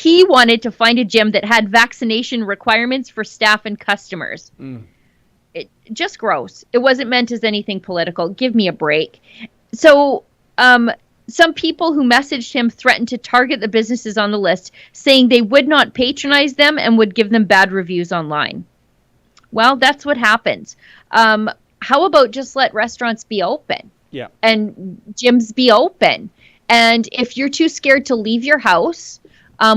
he wanted to find a gym that had vaccination requirements for staff and customers. Just gross. It wasn't meant as anything political. Give me a break. So some people who messaged him threatened to target the businesses on the list, saying they would not patronize them and would give them bad reviews online. Well, that's what happens. How about just let restaurants be open? Yeah. And gyms be open. And if you're too scared to leave your house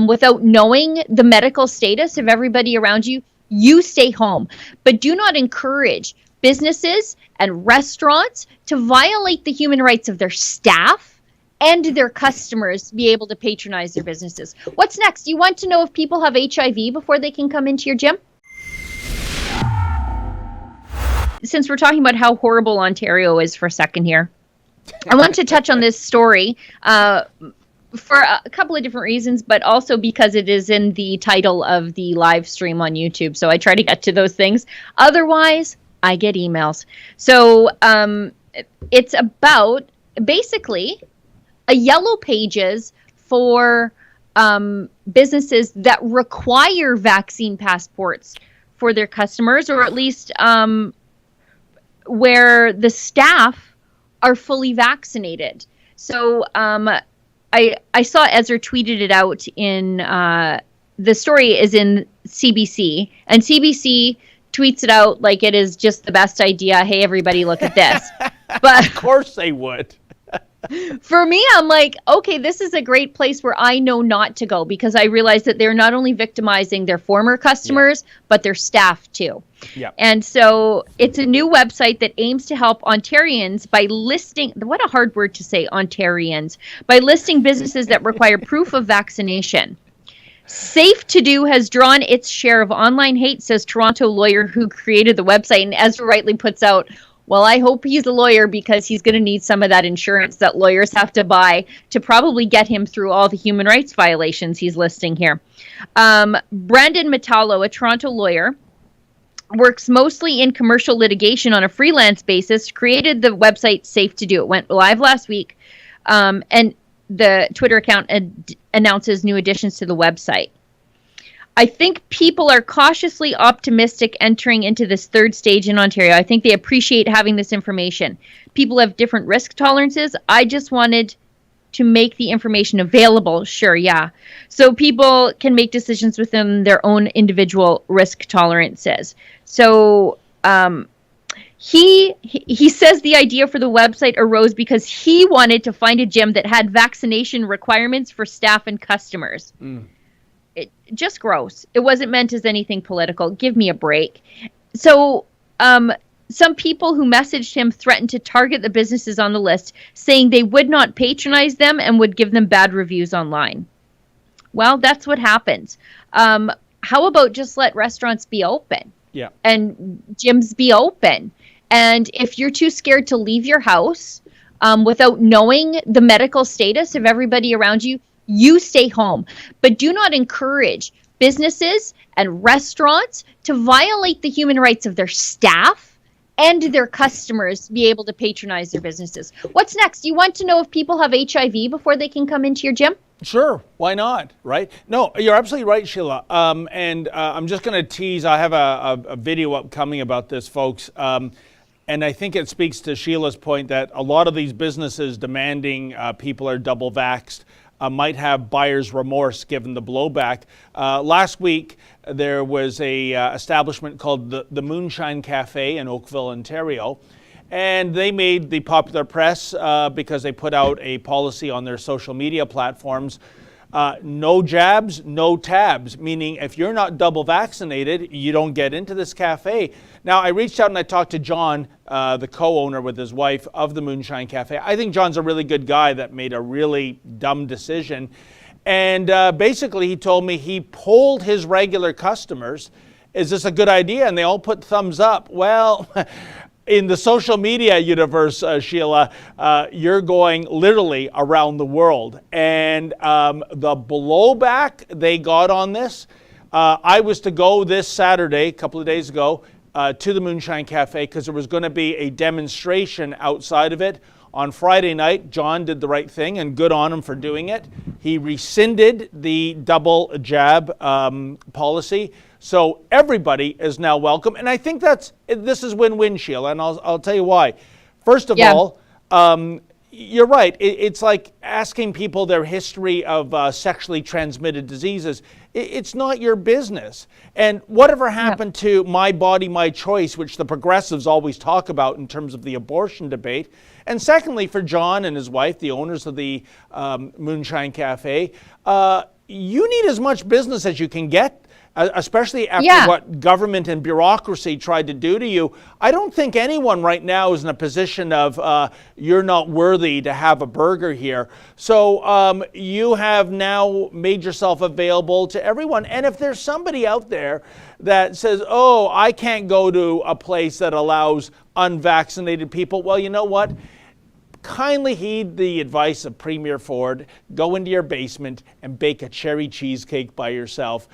without knowing the medical status of everybody around you, you stay home. But do not encourage businesses and restaurants to violate the human rights of their staff and their customers to be able to patronize their businesses. What's next? You want to know if people have HIV before they can come into your gym? Since we're talking about how horrible Ontario is for a second here, I want to touch on this story for a couple of different reasons, but also because it is in the title of the live stream on YouTube. So I try to get to those things. Otherwise, I get emails. So it's about basically a yellow pages for businesses that require vaccine passports for their customers, or at least where the staff are fully vaccinated. So I saw Ezra tweeted it out in the story is in CBC, and CBC tweets it out like it is just the best idea. Hey, everybody, look at this. But of course they would. For me, I'm like, okay, this is a great place where I know not to go, because I realize that they're not only victimizing their former customers, but their staff too. Yeah. And so it's a new website that aims to help Ontarians by listing, what a hard word to say, Ontarians, by listing businesses that require proof of vaccination. Safe to Do has drawn its share of online hate, says Toronto lawyer who created the website. And Ezra rightly puts out, well, I hope he's a lawyer, because he's going to need some of that insurance that lawyers have to buy to probably get him through all the human rights violations he's listing here. Brandon Metallo, a Toronto lawyer, works mostly in commercial litigation on a freelance basis, created the website Safe to Do. It went live last week, and the Twitter account announces new additions to the website. I think people are cautiously optimistic entering into this third stage in Ontario. I think they appreciate having this information. People have different risk tolerances. I just wanted to make the information available. Sure, yeah. So people can make decisions within their own individual risk tolerances. So he says the idea for the website arose because he wanted to find a gym that had vaccination requirements for staff and customers. Just gross. It wasn't meant as anything political. Give me a break. So some people who messaged him threatened to target the businesses on the list, saying they would not patronize them and would give them bad reviews online. Well, that's what happens. How about just let restaurants be open? Yeah. And gyms be open. And if you're too scared to leave your house without knowing the medical status of everybody around you, you stay home. But do not encourage businesses and restaurants to violate the human rights of their staff and their customers to be able to patronize their businesses. What's next? You want to know if people have HIV before they can come into your gym? Sure, why not, right? No, you're absolutely right, Sheila. And I'm just going to tease, I have a video upcoming about this, folks. And I think it speaks to Sheila's point that a lot of these businesses demanding people are double vaxxed might have buyer's remorse given the blowback. Last week, there was a establishment called the Moonshine Cafe in Oakville, Ontario. And they made the popular press because they put out a policy on their social media platforms. No jabs, no tabs, meaning if you're not double vaccinated, you don't get into this cafe. Now, I reached out and I talked to John, the co-owner with his wife of the Moonshine Cafe. I think John's a really good guy that made a really dumb decision. And basically, he told me he polled his regular customers, is this a good idea? And they all put thumbs up. Well, in the social media universe, Sheila, you're going literally around the world. And the blowback they got on this, I was to go this Saturday, a couple of days ago, to the Moonshine Cafe because there was going to be a demonstration outside of it On Friday night, John did the right thing, and good on him for doing it. He rescinded the double jab policy. So everybody is now welcome. And I think this is win-win, Sheila, and I'll tell you why. First of all, you're right. It's like asking people their history of sexually transmitted diseases. It's not your business. And whatever happened to my body, my choice, which the progressives always talk about in terms of the abortion debate. And secondly, for John and his wife, the owners of the Moonshine Cafe, you need as much business as you can get, especially after what government and bureaucracy tried to do to you. I don't think anyone right now is in a position of you're not worthy to have a burger here. So you have now made yourself available to everyone. And if there's somebody out there that says, oh, I can't go to a place that allows unvaccinated people, well, you know what? Kindly heed the advice of Premier Ford. Go into your basement and bake a cherry cheesecake by yourself.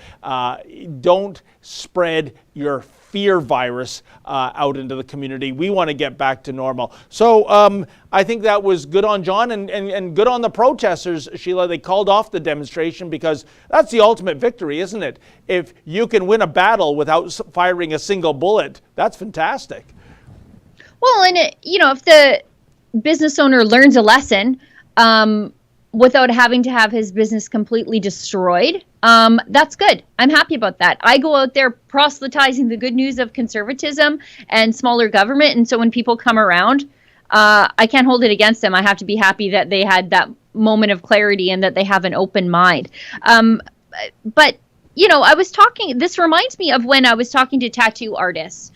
Don't spread your fear virus out into the community. We want to get back to normal. So I think that was good on John and good on the protesters, Sheila. They called off the demonstration because that's the ultimate victory, isn't it? If you can win a battle without firing a single bullet, that's fantastic. Well, and if the business owner learns a lesson without having to have his business completely destroyed, that's good. I'm happy about that. I go out there proselytizing the good news of conservatism and smaller government, and so when people come around, I can't hold it against them. I have to be happy that they had that moment of clarity and that they have an open mind. But this reminds me of when I was talking to tattoo artists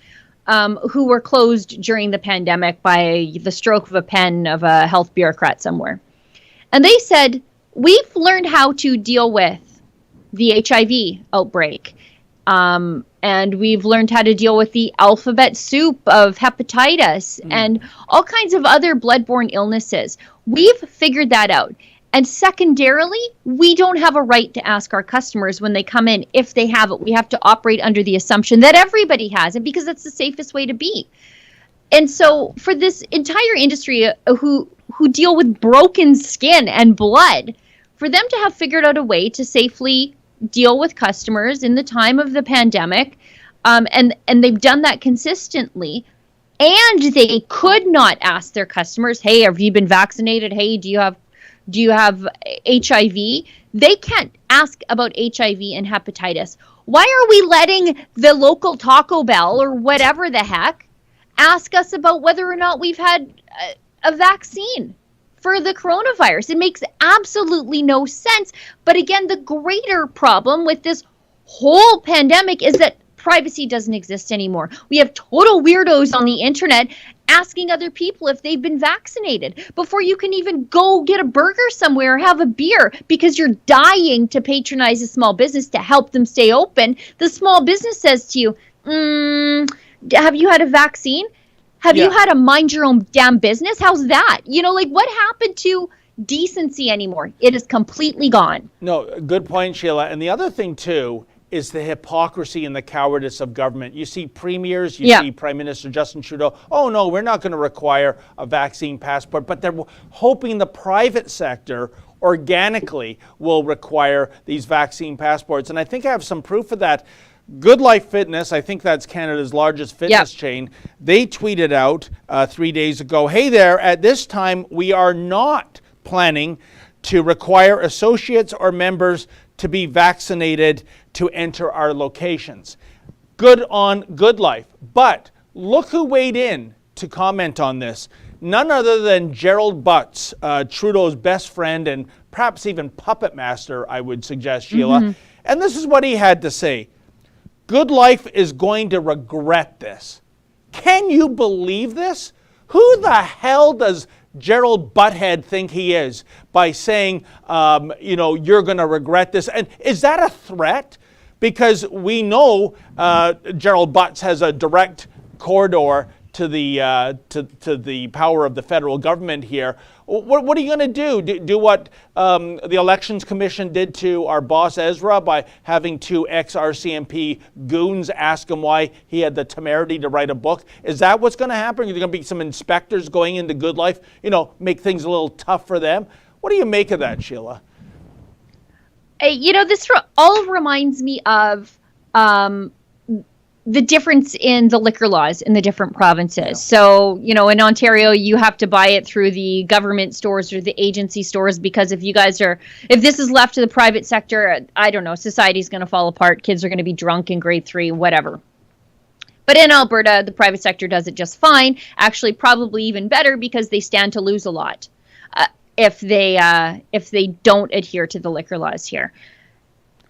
who were closed during the pandemic by the stroke of a pen of a health bureaucrat somewhere. And they said, we've learned how to deal with the HIV outbreak. And we've learned how to deal with the alphabet soup of hepatitis and all kinds of other bloodborne illnesses. We've figured that out. And secondarily, we don't have a right to ask our customers when they come in if they have it. We have to operate under the assumption that everybody has it because that's the safest way to be. And so for this entire industry who deal with broken skin and blood, for them to have figured out a way to safely deal with customers in the time of the pandemic, and they've done that consistently, and they could not ask their customers, hey, have you been vaccinated? Hey, do you have HIV? They can't ask about HIV and hepatitis. Why are we letting the local Taco Bell or whatever the heck ask us about whether or not we've had a vaccine for the coronavirus? It makes absolutely no sense. But again, the greater problem with this whole pandemic is that privacy doesn't exist anymore. We have total weirdos on the internet asking other people if they've been vaccinated before you can even go get a burger somewhere or have a beer because you're dying to patronize a small business to help them stay open. The small business says to you, have you had a vaccine? Have you had a mind your own damn business? How's that? What happened to decency anymore? It is completely gone. No, good point, Sheila. And the other thing, too, is the hypocrisy and the cowardice of government. You see premiers, you see Prime Minister Justin Trudeau, oh no, we're not going to require a vaccine passport, but they're hoping the private sector organically will require these vaccine passports. And I think I have some proof of that. Good Life Fitness, I think that's Canada's largest fitness chain, they tweeted out 3 days ago, hey there, at this time we are not planning to require associates or members to be vaccinated to enter our locations. Good on Good Life. But look who weighed in to comment on this. None other than Gerald Butts, Trudeau's best friend and perhaps even puppet master, I would suggest, Sheila. And this is what he had to say. Good Life is going to regret this. Can you believe this? Who the hell does Gerald Butthead think he is by saying, you're going to regret this? And is that a threat? Because we know Gerald Butts has a direct corridor to the power of the federal government here. What are you going to do? Do what the Elections Commission did to our boss Ezra by having two ex-RCMP goons ask him why he had the temerity to write a book? Is that what's going to happen? Are there going to be some inspectors going into Good Life, make things a little tough for them? What do you make of that, Sheila? This all reminds me of the difference in the liquor laws in the different provinces. Yeah. So, in Ontario, you have to buy it through the government stores or the agency stores, because if this is left to the private sector, I don't know, society's going to fall apart. Kids are going to be drunk in grade 3, whatever. But in Alberta, the private sector does it just fine. Actually, probably even better, because they stand to lose a lot if they don't adhere to the liquor laws here.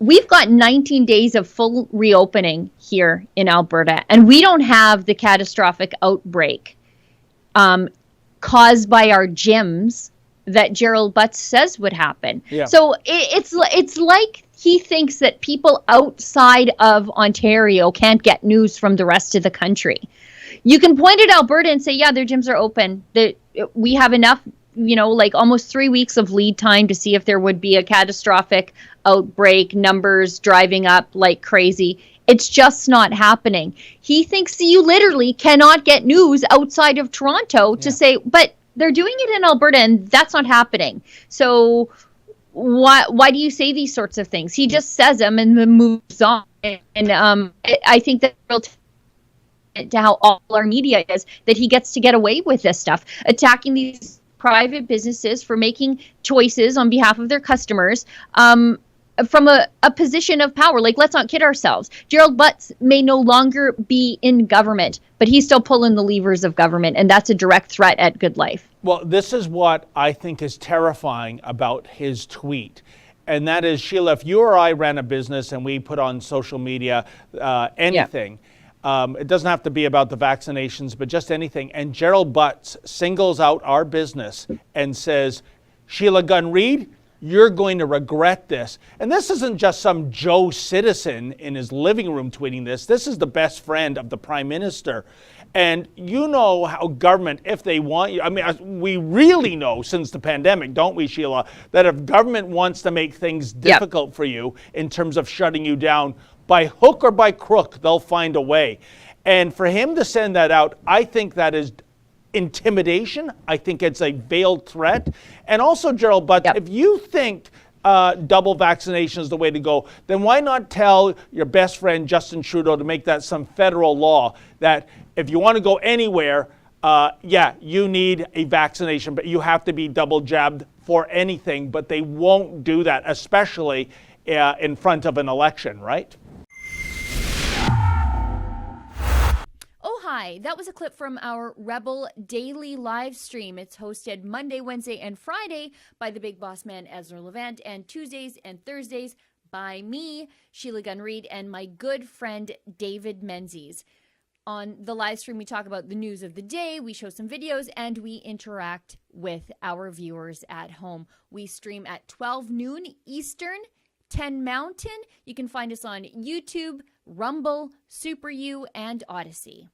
We've got 19 days of full reopening here in Alberta, and we don't have the catastrophic outbreak caused by our gyms that Gerald Butts says would happen. Yeah. So it's like he thinks that people outside of Ontario can't get news from the rest of the country. You can point at Alberta and say, yeah, their gyms are open. We have enough, almost 3 weeks of lead time to see if there would be a catastrophic outbreak, numbers driving up like crazy. It's just not happening. He thinks you literally cannot get news outside of Toronto to say, but they're doing it in Alberta and that's not happening. So why do you say these sorts of things? He just says them and then moves on. And I think that to how all our media is, that he gets to get away with this stuff, attacking these private businesses for making choices on behalf of their customers from a position of power. Like, let's not kid ourselves. Gerald Butts may no longer be in government, but he's still pulling the levers of government, and that's a direct threat at Good Life. Well, this is what I think is terrifying about his tweet. And that is, Sheila, if you or I ran a business and we put on social media anything, it doesn't have to be about the vaccinations, but just anything. And Gerald Butts singles out our business and says, Sheila Gunn Reid, you're going to regret this. And this isn't just some Joe citizen in his living room tweeting this. This is the best friend of the Prime Minister. And you know how government, if they want you, we really know since the pandemic, don't we, Sheila, that if government wants to make things difficult for you in terms of shutting you down, by hook or by crook, they'll find a way. And for him to send that out, I think that is intimidation. I think it's a veiled threat. And also, Gerald Butts, if you think double vaccination is the way to go, then why not tell your best friend Justin Trudeau to make that some federal law that if you want to go anywhere, you need a vaccination, but you have to be double jabbed for anything. But they won't do that, especially in front of an election, right? Hi, that was a clip from our Rebel Daily live stream. It's hosted Monday, Wednesday, and Friday by the big boss man, Ezra Levant, and Tuesdays and Thursdays by me, Sheila Gunn Reid, and my good friend, David Menzies. On the live stream, we talk about the news of the day, we show some videos, and we interact with our viewers at home. We stream at 12 noon Eastern, 10 Mountain. You can find us on YouTube, Rumble, Super U, and Odyssey.